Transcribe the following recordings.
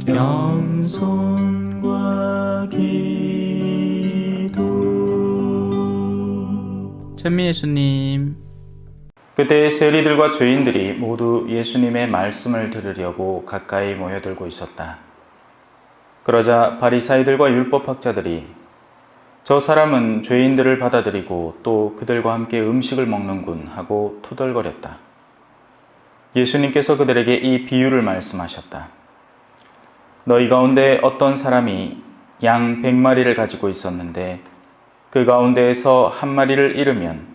겸손과 기도. 찬미 예수님. 그때 세리들과 죄인들이 모두 예수님의 말씀을 들으려고 가까이 모여들고 있었다. 그러자 바리사이들과 율법학자들이 저 사람은 죄인들을 받아들이고 또 그들과 함께 음식을 먹는군 하고 투덜거렸다. 예수님께서 그들에게 이 비유를 말씀하셨다. 너희 가운데 어떤 사람이 양 100마리를 가지고 있었는데 그 가운데에서 한 마리를 잃으면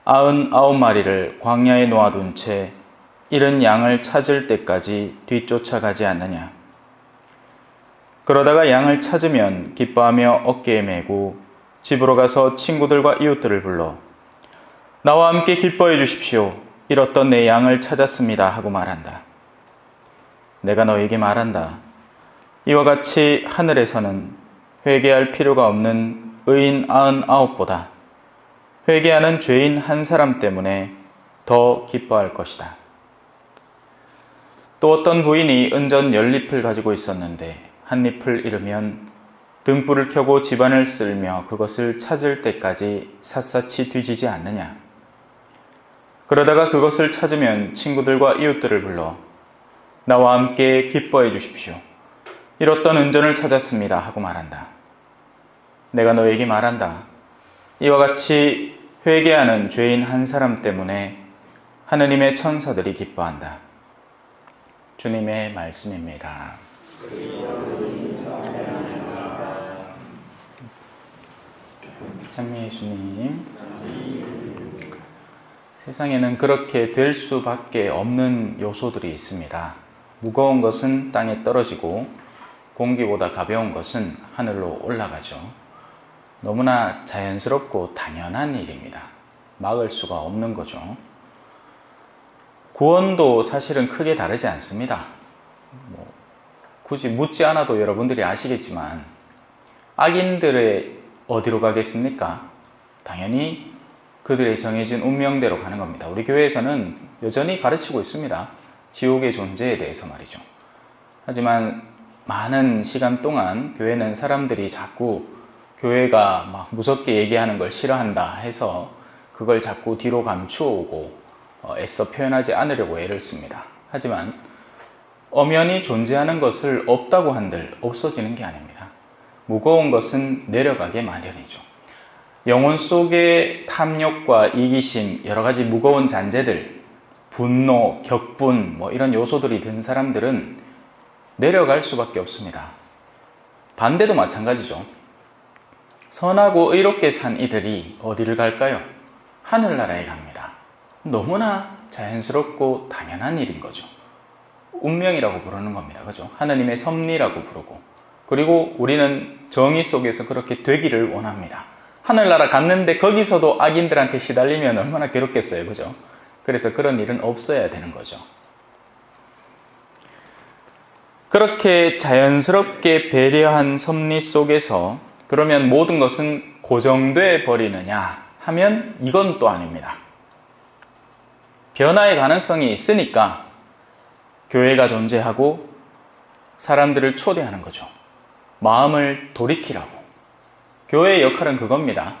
99마리를 광야에 놓아둔 채 잃은 양을 찾을 때까지 뒤쫓아가지 않느냐. 그러다가 양을 찾으면 기뻐하며 어깨에 메고 집으로 가서 친구들과 이웃들을 불러 나와 함께 기뻐해 주십시오. 잃었던 내 양을 찾았습니다 하고 말한다. 내가 너에게 말한다. 이와 같이 하늘에서는 회개할 필요가 없는 의인 99보다 회개하는 죄인 한 사람 때문에 더 기뻐할 것이다. 또 어떤 부인이 은전 10잎을 가지고 있었는데 한 잎을 잃으면 등불을 켜고 집안을 쓸며 그것을 찾을 때까지 샅샅이 뒤지지 않느냐. 그러다가 그것을 찾으면 친구들과 이웃들을 불러 나와 함께 기뻐해 주십시오. 잃었던 은전을 찾았습니다 하고 말한다. 내가 너에게 말한다. 이와 같이 회개하는 죄인 한 사람 때문에 하느님의 천사들이 기뻐한다. 주님의 말씀입니다. 찬미 예수님. 세상에는 그렇게 될 수밖에 없는 요소들이 있습니다. 무거운 것은 땅에 떨어지고 공기보다 가벼운 것은 하늘로 올라가죠. 너무나 자연스럽고 당연한 일입니다. 막을 수가 없는 거죠. 구원도 사실은 크게 다르지 않습니다. 굳이 묻지 않아도 여러분들이 아시겠지만 악인들의 어디로 가겠습니까? 당연히 그들의 정해진 운명대로 가는 겁니다. 우리 교회에서는 여전히 가르치고 있습니다. 지옥의 존재에 대해서 말이죠. 하지만 많은 시간 동안 교회는 사람들이 자꾸 교회가 막 무섭게 얘기하는 걸 싫어한다 해서 그걸 자꾸 뒤로 감추어오고 애써 표현하지 않으려고 애를 씁니다. 하지만 엄연히 존재하는 것을 없다고 한들 없어지는 게 아닙니다. 무거운 것은 내려가게 마련이죠. 영혼 속의 탐욕과 이기심, 여러 가지 무거운 잔재들, 분노, 격분 이런 요소들이 든 사람들은 내려갈 수밖에 없습니다. 반대도 마찬가지죠. 선하고 의롭게 산 이들이 어디를 갈까요? 하늘나라에 갑니다. 너무나 자연스럽고 당연한 일인 거죠. 운명이라고 부르는 겁니다. 그죠? 하느님의 섭리라고 부르고, 그리고 우리는 정의 속에서 그렇게 되기를 원합니다. 하늘나라 갔는데 거기서도 악인들한테 시달리면 얼마나 괴롭겠어요. 그죠? 그래서 그런 일은 없어야 되는 거죠. 그렇게 자연스럽게 배려한 섭리 속에서 그러면 모든 것은 고정돼 버리느냐 하면 이건 또 아닙니다. 변화의 가능성이 있으니까 교회가 존재하고 사람들을 초대하는 거죠. 마음을 돌이키라고. 교회의 역할은 그겁니다.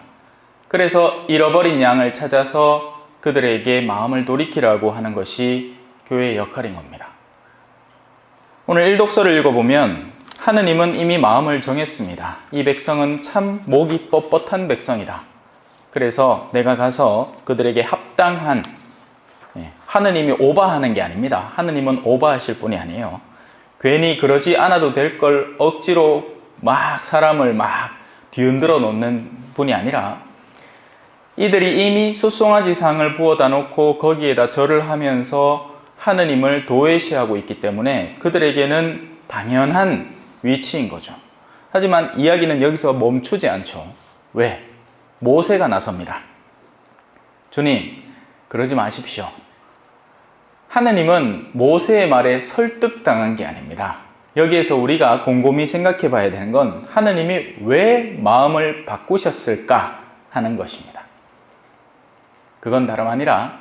그래서 잃어버린 양을 찾아서 그들에게 마음을 돌이키라고 하는 것이 교회의 역할인 겁니다. 오늘 일독서를 읽어보면 하느님은 이미 마음을 정했습니다. 이 백성은 참 목이 뻣뻣한 백성이다. 그래서 내가 가서 그들에게 합당한, 하느님이 오바하는 게 아닙니다. 하느님은 오바하실 분이 아니에요. 괜히 그러지 않아도 될 걸 억지로 막 사람을 막 뒤흔들어 놓는 분이 아니라 이들이 이미 숫송아지 상을 부어다 놓고 거기에다 절을 하면서 하느님을 도외시하고 있기 때문에 그들에게는 당연한 위치인 거죠. 하지만 이야기는 여기서 멈추지 않죠. 왜? 모세가 나섭니다. 주님, 그러지 마십시오. 하느님은 모세의 말에 설득당한 게 아닙니다. 여기에서 우리가 곰곰이 생각해 봐야 되는 건 하느님이 왜 마음을 바꾸셨을까 하는 것입니다. 그건 다름 아니라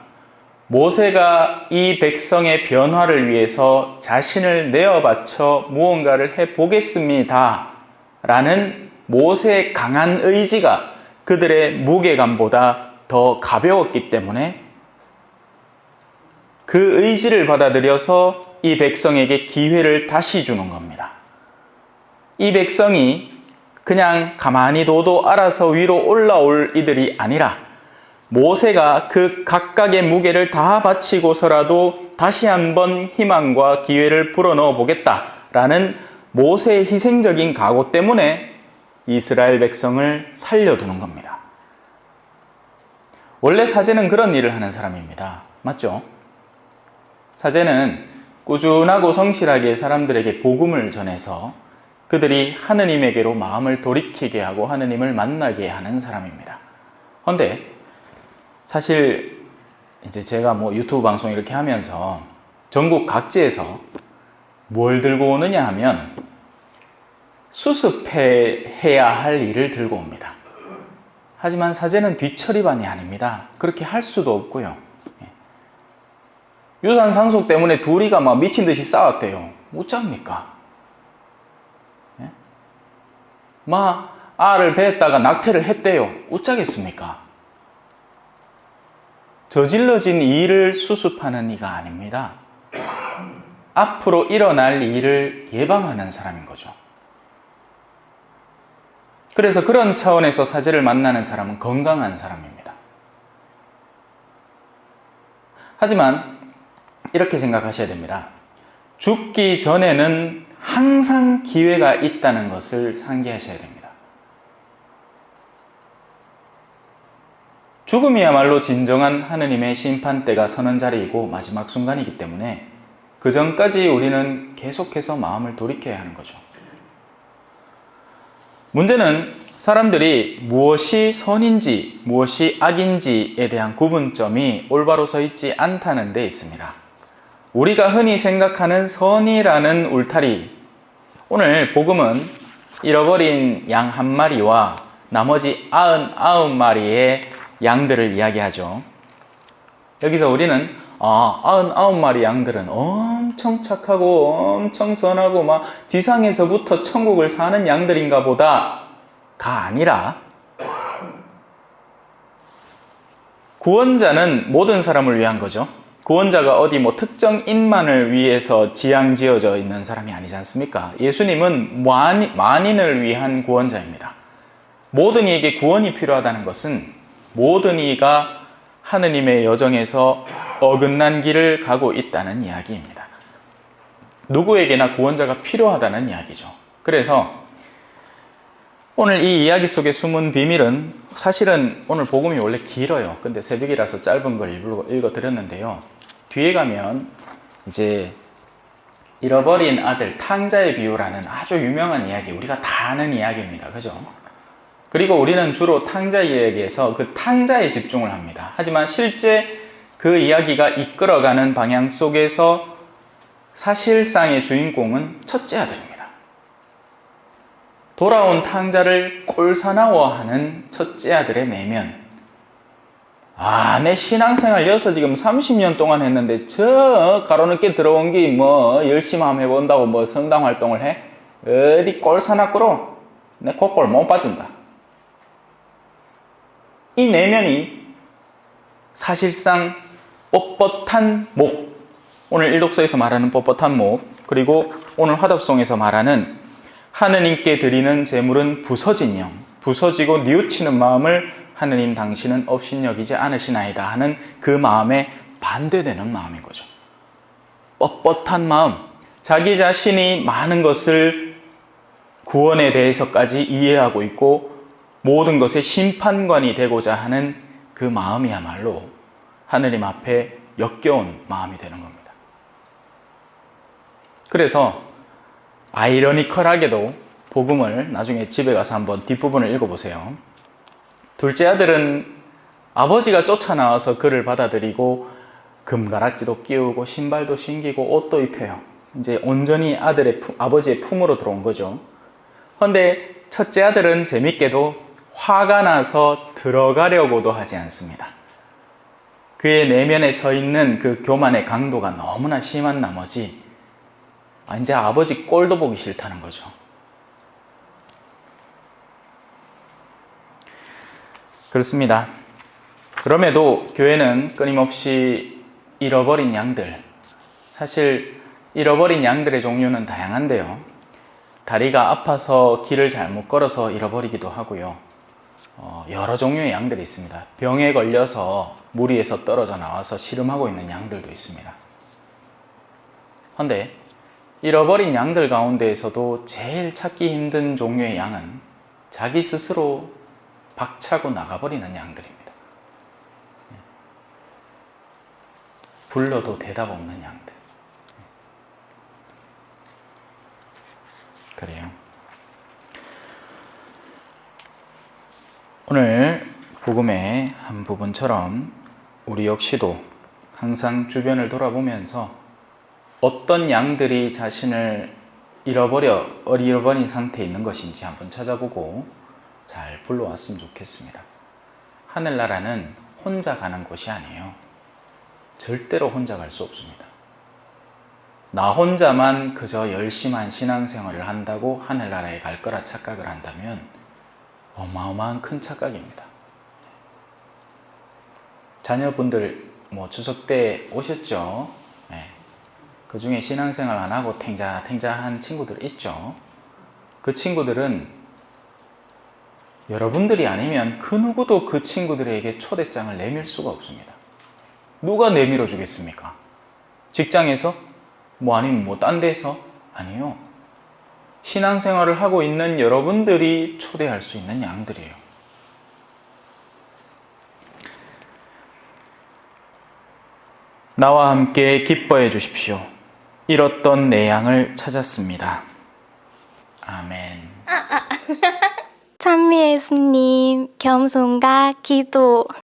모세가 이 백성의 변화를 위해서 자신을 내어 바쳐 무언가를 해보겠습니다 라는 모세의 강한 의지가 그들의 무게감보다 더 가벼웠기 때문에 그 의지를 받아들여서 이 백성에게 기회를 다시 주는 겁니다. 이 백성이 그냥 가만히 둬도 알아서 위로 올라올 이들이 아니라 모세가 그 각각의 무게를 다 바치고서라도 다시 한번 희망과 기회를 불어넣어 보겠다라는 모세의 희생적인 각오 때문에 이스라엘 백성을 살려두는 겁니다. 원래 사제는 그런 일을 하는 사람입니다. 맞죠? 사제는 꾸준하고 성실하게 사람들에게 복음을 전해서 그들이 하느님에게로 마음을 돌이키게 하고 하느님을 만나게 하는 사람입니다. 그런데 사실 이제 제가 유튜브 방송 이렇게 하면서 전국 각지에서 뭘 들고 오느냐 하면 수습해야 할 일을 들고 옵니다. 하지만 사제는 뒤처리반이 아닙니다. 그렇게 할 수도 없고요. 유산 상속 때문에 둘이가 막 미친 듯이 싸웠대요. 어쩝니까? 막 알을 베었다가 낙태를 했대요. 어쩌겠습니까? 저질러진 일을 수습하는 이가 아닙니다. 앞으로 일어날 일을 예방하는 사람인 거죠. 그래서 그런 차원에서 사제를 만나는 사람은 건강한 사람입니다. 하지만 이렇게 생각하셔야 됩니다. 죽기 전에는 항상 기회가 있다는 것을 상기하셔야 됩니다. 죽음이야말로 진정한 하느님의 심판대가 서는 자리이고 마지막 순간이기 때문에 그 전까지 우리는 계속해서 마음을 돌이켜야 하는 거죠. 문제는 사람들이 무엇이 선인지 무엇이 악인지에 대한 구분점이 올바로 서 있지 않다는 데 있습니다. 우리가 흔히 생각하는 선이라는 울타리, 오늘 복음은 잃어버린 양 한 마리와 나머지 99마리의 양들을 이야기하죠. 여기서 우리는 99마리 양들은 엄청 착하고 엄청 선하고 막 지상에서부터 천국을 사는 양들인가 보다가 아니라 구원자는 모든 사람을 위한 거죠. 구원자가 어디 특정 인만을 위해서 지어져 있는 사람이 아니지 않습니까? 예수님은 만인을 위한 구원자입니다. 모든 이에게 구원이 필요하다는 것은 모든 이가 하느님의 여정에서 어긋난 길을 가고 있다는 이야기입니다. 누구에게나 구원자가 필요하다는 이야기죠. 그래서 오늘 이 이야기 속에 숨은 비밀은 사실은 오늘 복음이 원래 길어요. 근데 새벽이라서 짧은 걸 읽어드렸는데요. 뒤에 가면 이제 잃어버린 아들 탕자의 비유라는 아주 유명한 이야기, 우리가 다 아는 이야기입니다. 그죠? 그리고 우리는 주로 탕자 이야기에서 그 탕자에 집중을 합니다. 하지만 실제 그 이야기가 이끌어가는 방향 속에서 사실상의 주인공은 첫째 아들입니다. 돌아온 탕자를 꼴사나워하는 첫째 아들의 내면. 내 신앙생활 여기서 지금 30년 동안 했는데 저 가로늦게 들어온 게 열심히 한번 해본다고 성당 활동을 해? 어디 꼴사납고로 내 그꼴 못 봐준다. 이 내면이 사실상 뻣뻣한 목, 오늘 일독서에서 말하는 뻣뻣한 목, 그리고 오늘 화답송에서 말하는 하느님께 드리는 제물은 부서진 영, 부서지고 뉘우치는 마음을 하느님 당신은 업신여기지 않으시나이다 하는 그 마음에 반대되는 마음인 거죠. 뻣뻣한 마음, 자기 자신이 많은 것을 구원에 대해서까지 이해하고 있고 모든 것의 심판관이 되고자 하는 그 마음이야말로 하느님 앞에 역겨운 마음이 되는 겁니다. 그래서 아이러니컬하게도 복음을 나중에 집에 가서 한번 뒷부분을 읽어보세요. 둘째 아들은 아버지가 쫓아나와서 그를 받아들이고 금가락지도 끼우고 신발도 신기고 옷도 입혀요. 이제 온전히 아버지의 품으로 들어온 거죠. 그런데 첫째 아들은 재밌게도 화가 나서 들어가려고도 하지 않습니다. 그의 내면에 서 있는 그 교만의 강도가 너무나 심한 나머지 이제 아버지 꼴도 보기 싫다는 거죠. 그렇습니다. 그럼에도 교회는 끊임없이 잃어버린 양들, 사실 잃어버린 양들의 종류는 다양한데요. 다리가 아파서 길을 잘못 걸어서 잃어버리기도 하고요. 여러 종류의 양들이 있습니다. 병에 걸려서 무리에서 떨어져 나와서 씨름하고 있는 양들도 있습니다. 그런데 잃어버린 양들 가운데에서도 제일 찾기 힘든 종류의 양은 자기 스스로 박차고 나가버리는 양들입니다. 불러도 대답 없는 양들. 그래요. 오늘 복음의 한 부분처럼 우리 역시도 항상 주변을 돌아보면서 어떤 양들이 자신을 잃어버린 상태에 있는 것인지 한번 찾아보고 잘 불러왔으면 좋겠습니다. 하늘나라는 혼자 가는 곳이 아니에요. 절대로 혼자 갈 수 없습니다. 나 혼자만 그저 열심한 신앙생활을 한다고 하늘나라에 갈 거라 착각을 한다면 어마어마한 큰 착각입니다. 자녀분들 추석 때 오셨죠? 네. 그 중에 신앙생활 안 하고 탱자한 친구들 있죠? 그 친구들은 여러분들이 아니면 그 누구도 그 친구들에게 초대장을 내밀 수가 없습니다. 누가 내밀어 주겠습니까? 직장에서? 아니면 딴 데서? 아니요. 신앙생활을 하고 있는 여러분들이 초대할 수 있는 양들이에요. 나와 함께 기뻐해 주십시오. 잃었던 내 양을 찾았습니다. 아멘. 찬미 예수님, 겸손과 기도.